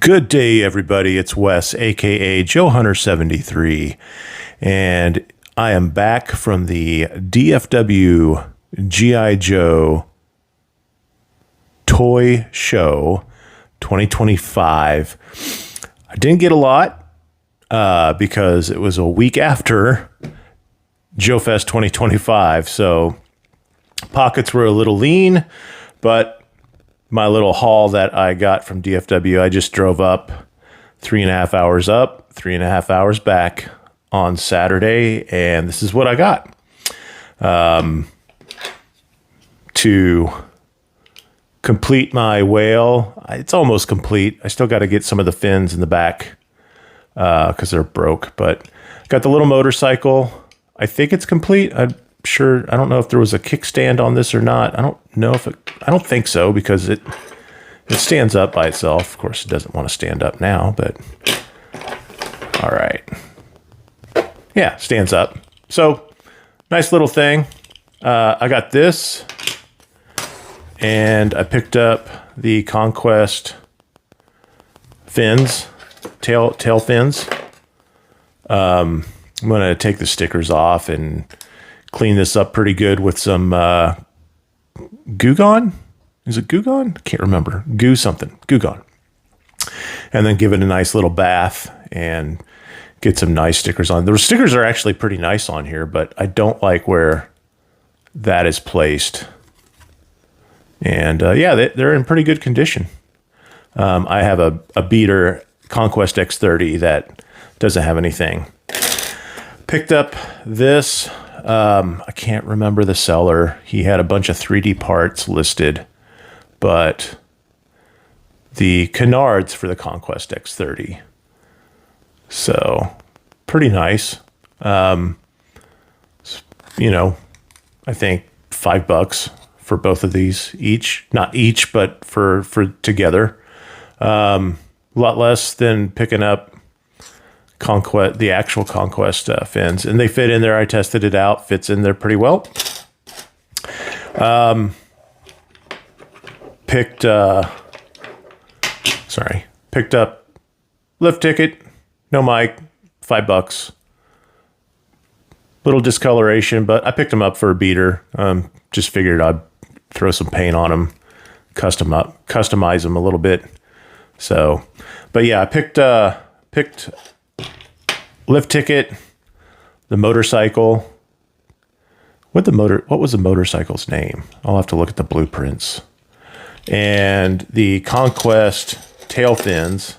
Good day, everybody. It's Wes, aka Joe Hunter 73, and I am back from the DFW GI Joe Toy Show 2025. I didn't get a lot because it was a week after Joe Fest 2025, so pockets were a little lean, but my little haul that I got from DFW, I just drove up 3.5 hours up, 3.5 hours back on Saturday, and this is what I got. To complete my whale, it's almost complete. I still got to get some of the fins in the back because they're broke, but got the little motorcycle. I think it's complete. I'm sure. I don't know if there was a kickstand on this or not. I don't know if I don't think so because it stands up by itself. Of course, it doesn't want to stand up now, but all right. Yeah, stands up. So nice little thing. I got this, and I picked up the Conquest fins, tail fins. I'm gonna take the stickers off and clean this up pretty good with some Goo Gone. Is it Goo Gone? I can't remember. Goo something. Goo Gone. And then give it a nice little bath and get some nice stickers on. The stickers are actually pretty nice on here, but I don't like where that is placed. And yeah, they're in pretty good condition. I have a beater Conquest X30 that doesn't have anything. Picked up this. I can't remember the seller. He had a bunch of 3D parts listed, but the canards for the Conquest X30. So pretty nice. You know, I think $5 for both of these each, not each, but for together. A lot less than picking up Conquest, the actual Conquest fins, and they fit in there. I tested it out, fits in there pretty well. Picked up lift ticket, no mic, $5. Little discoloration, but I picked them up for a beater. Just figured I'd throw some paint on them, customize them a little bit. So, but yeah, I picked lift ticket, the motorcycle. What was the motorcycle's name? I'll have to look at the blueprints. And the Conquest tail fins.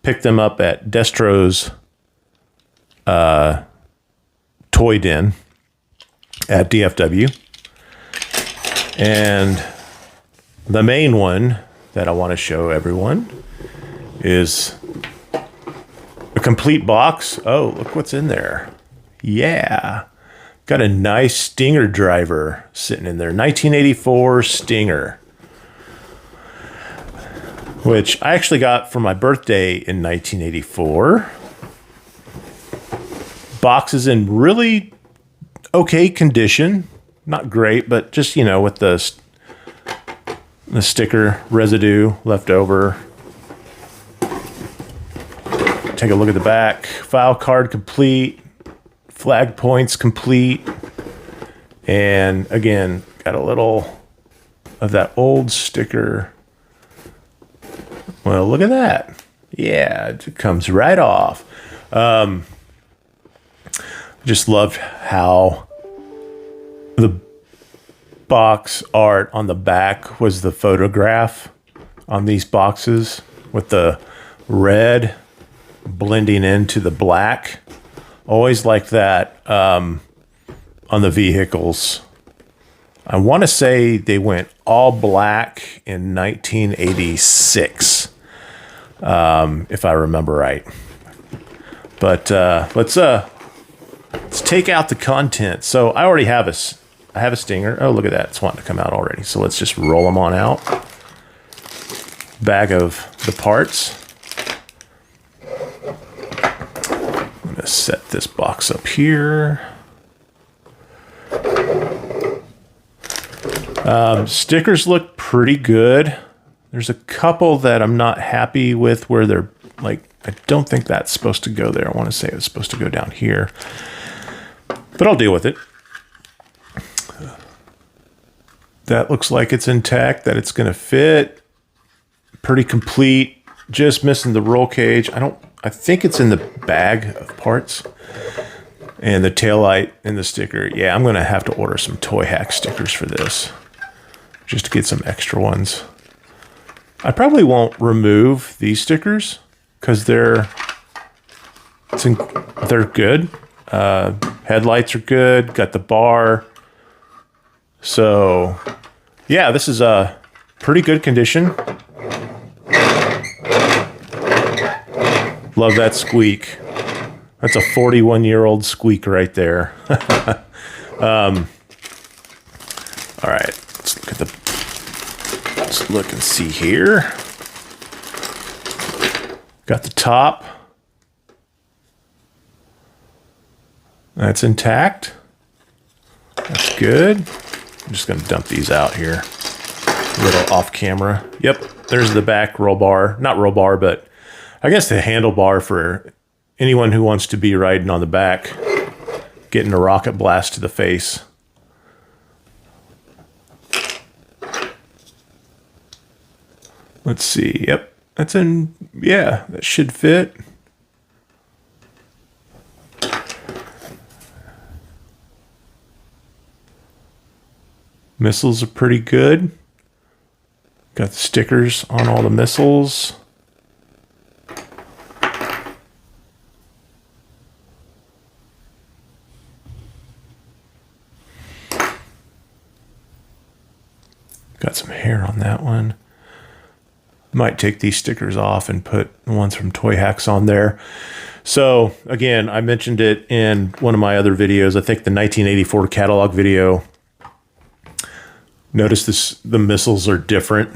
Picked them up at Destro's Toy Den at DFW. And the main one that I want to show everyone is a complete box. Oh, look what's in there. Yeah. Got a nice Stinger driver sitting in there. 1984 Stinger. Which I actually got for my birthday in 1984. Box is in really okay condition. Not great, but just, you know, with the sticker residue left over. Take a look at the back. File card complete. Flag points complete. And again, got a little of that old sticker. Well, look at that. Yeah, it comes right off. Just loved how the box art on the back was the photograph on these boxes with the red blending into the black. Always like that on the vehicles. I want to say they went all black in 1986, if I remember right. But let's take out the content. So I already have I have a Stinger. Oh, look at that. It's wanting to come out already. So let's just roll them on out. Bag of the parts. I'm going to set this box up here. Stickers look pretty good. There's a couple that I'm not happy with where they're like, I don't think that's supposed to go there. I want to say it's supposed to go down here, but I'll deal with it. That looks like it's intact, that it's going to fit. Pretty complete. Just missing the roll cage. I think it's in the bag of parts. And the taillight and the sticker. Yeah, I'm going to have to order some Toy Hack stickers for this, just to get some extra ones. I probably won't remove these stickers because they're good. Headlights are good. Got the bar. So, yeah, this is a pretty good condition. Love that squeak. That's a 41-year-old squeak right there. All right, let's look and see here. Got the top. That's intact. That's good. I'm just going to dump these out here. A little off camera. Yep, there's the back roll bar. Not roll bar, but I guess the handlebar for anyone who wants to be riding on the back, getting a rocket blast to the face. Let's see. Yep, that's in. Yeah, that should fit. Missiles are pretty good. Got the stickers on all the missiles. Got some hair on that one. Might take these stickers off and put the ones from Toy Hacks on there. So again, I mentioned it in one of my other videos. I think the 1984 catalog video. Notice the missiles are different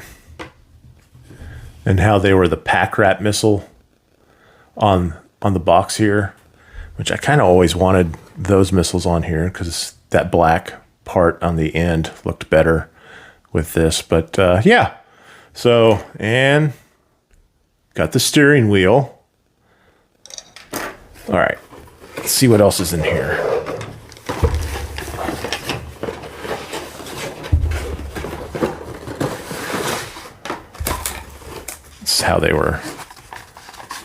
and how they were the pack rat missile on the box here, which I kind of always wanted those missiles on here because that black part on the end looked better with this. But yeah, so, and got the steering wheel. All right, let's see what else is in here. This is how they were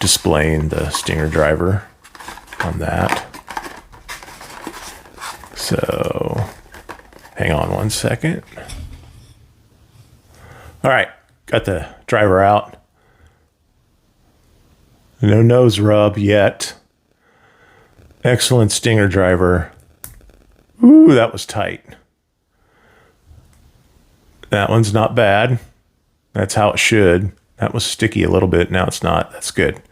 displaying the Stinger driver on that. So, hang on one second. All right, got the driver out. No nose rub yet. Excellent Stinger driver. Ooh, that was tight. That one's not bad. That's how it should. That was sticky a little bit. Now it's not. That's good.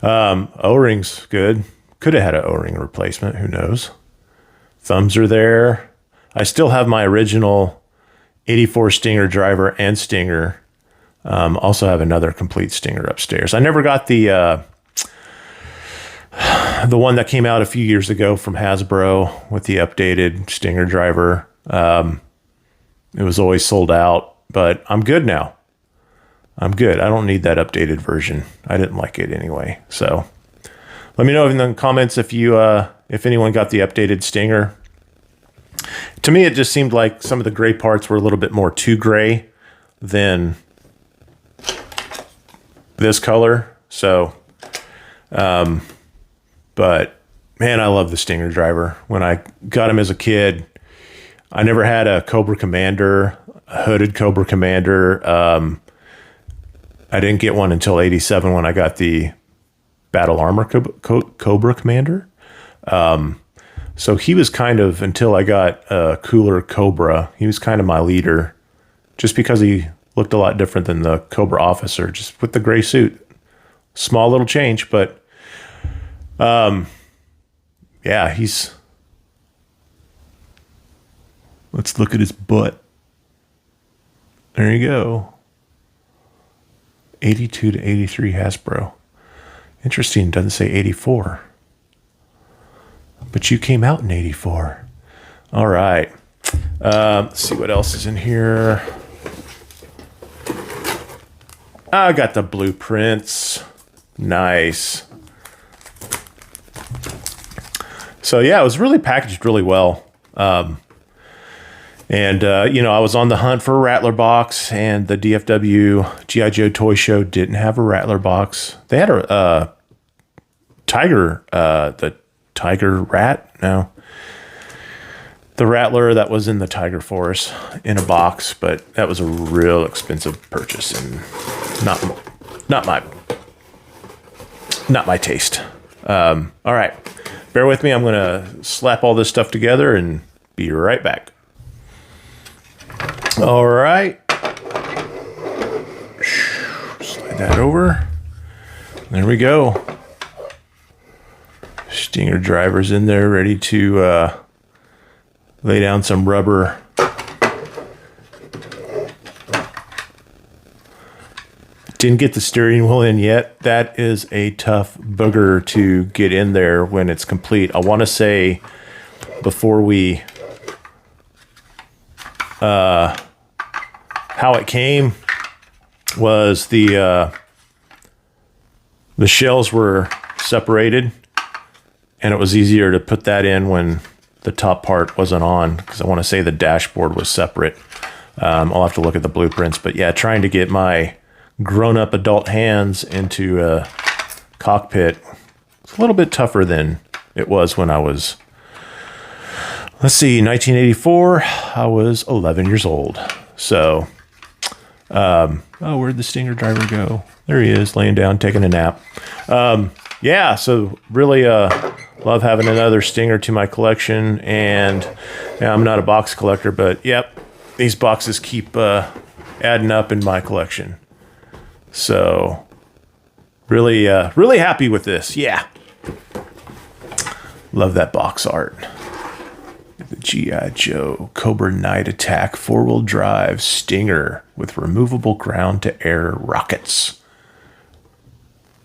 O-rings, good. Could have had an O-ring replacement. Who knows? Thumbs are there. I still have my original 84 Stinger driver and Stinger. Also have another complete Stinger upstairs. I never got the one that came out a few years ago from Hasbro with the updated Stinger driver. It was always sold out, but I'm good now. I'm good. I don't need that updated version. I didn't like it anyway. So let me know in the comments if anyone got the updated Stinger. To me, it just seemed like some of the gray parts were a little bit more too gray than this color. So, but man, I love the Stinger driver. When I got him as a kid, I never had a Cobra Commander, a hooded Cobra Commander. I didn't get one until 87 when I got the Battle Armor Cobra Commander. So he was kind of, until I got a cooler Cobra, he was kind of my leader just because he looked a lot different than the Cobra officer, just with the gray suit. Small little change, but yeah, let's look at his butt. There you go. 82 to 83 Hasbro. Interesting, doesn't say 84. But you came out in 84. All right. Let's see what else is in here. I got the blueprints. Nice. So yeah, it was really packaged really well. You know, I was on the hunt for a Rattler box, and the DFW GI Joe toy show didn't have a Rattler box. They had a Tiger, the Tiger Rat. No, the Rattler that was in the Tiger Force in a box, but that was a real expensive purchase and not my taste. All right, bear with me. I'm gonna slap all this stuff together and be right back. All right, slide that over. There we go. Stinger driver's in there, ready to lay down some rubber. Didn't get the steering wheel in yet. That is a tough booger to get in there when it's complete. I want to say before we how it came was the shells were separated, and it was easier to put that in when the top part wasn't on, because I want to say the dashboard was separate. I'll have to look at the blueprints, but yeah, trying to get my grown-up adult hands into a cockpit, it's a little bit tougher than it was when I was, let's see, 1984. I was 11 years old. So, oh, where'd the Stinger driver go? There he is, laying down, taking a nap. Yeah, so really love having another Stinger to my collection. And yeah, I'm not a box collector, but yep, these boxes keep adding up in my collection. So really, really happy with this. Yeah. Love that box art. The GI Joe Cobra Night Attack 4-wheel drive Stinger with removable ground-to-air rockets.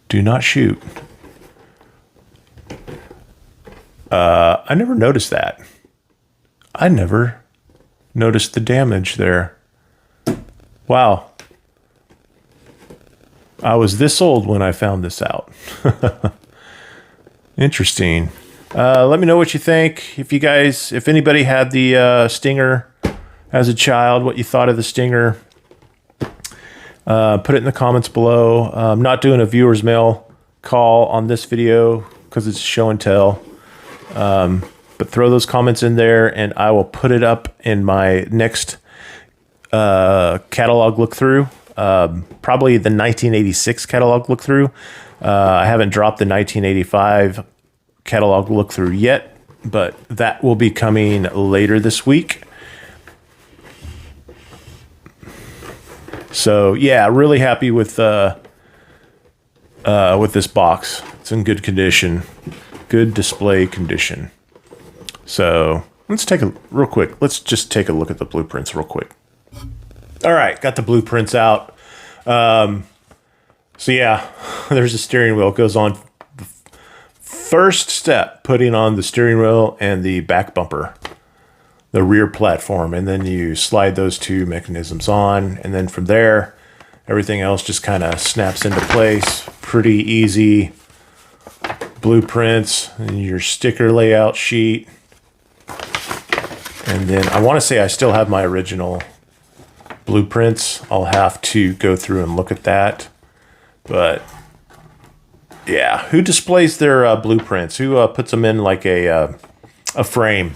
Do not shoot. I never noticed that. I never noticed the damage there. Wow. I was this old when I found this out. Interesting. Let me know what you think. If anybody had the Stinger as a child, what you thought of the Stinger. Put it in the comments below. I'm not doing a viewer's mail call on this video because it's show and tell. But throw those comments in there, and I will put it up in my next catalog look through. Probably the 1986 catalog look through. I haven't dropped the 1985 catalog look through yet, but that will be coming later this week. So yeah, really happy with this box. It's in good condition, good display condition. So let's take a real quick. Let's just take a look at the blueprints real quick. All right, got the blueprints out. So yeah, there's a steering wheel. It goes on the first step, putting on the steering wheel and the back bumper, the rear platform, and then you slide those two mechanisms on, and then from there, everything else just kind of snaps into place. Pretty easy. Blueprints and your sticker layout sheet. And then I want to say I still have my original blueprints. I'll have to go through and look at that. But yeah, who displays their blueprints? Who puts them in like a frame?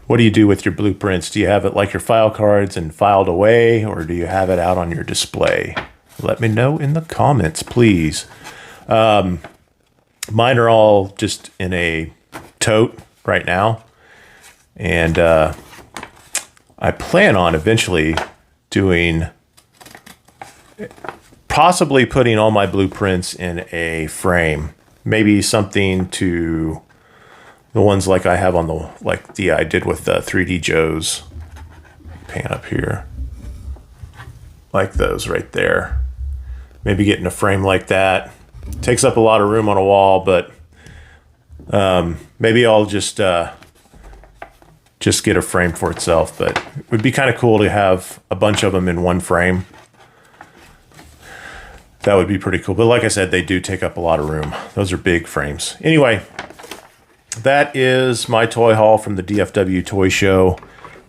What do you do with your blueprints? Do you have it like your file cards and filed away, or do you have it out on your display? Let me know in the comments, please. Mine are all just in a tote right now. And I plan on eventually possibly putting all my blueprints in a frame. Maybe something to the ones like I have on I did with the 3D Joes. Pan up here. Like those right there. Maybe getting a frame like that. Takes up a lot of room on a wall, but maybe I'll just get a frame for itself. But it would be kind of cool to have a bunch of them in one frame. That would be pretty cool. But like I said, they do take up a lot of room. Those are big frames. Anyway, that is my toy haul from the DFW Toy Show.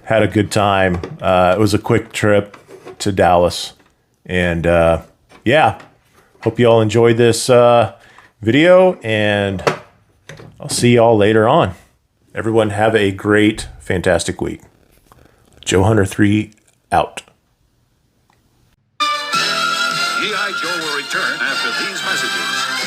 Had a good time. It was a quick trip to Dallas. And yeah, hope you all enjoyed this video. And I'll see y'all later on. Everyone have a great, fantastic week. Joe Hunter 3 out. GI Joe will return after these messages.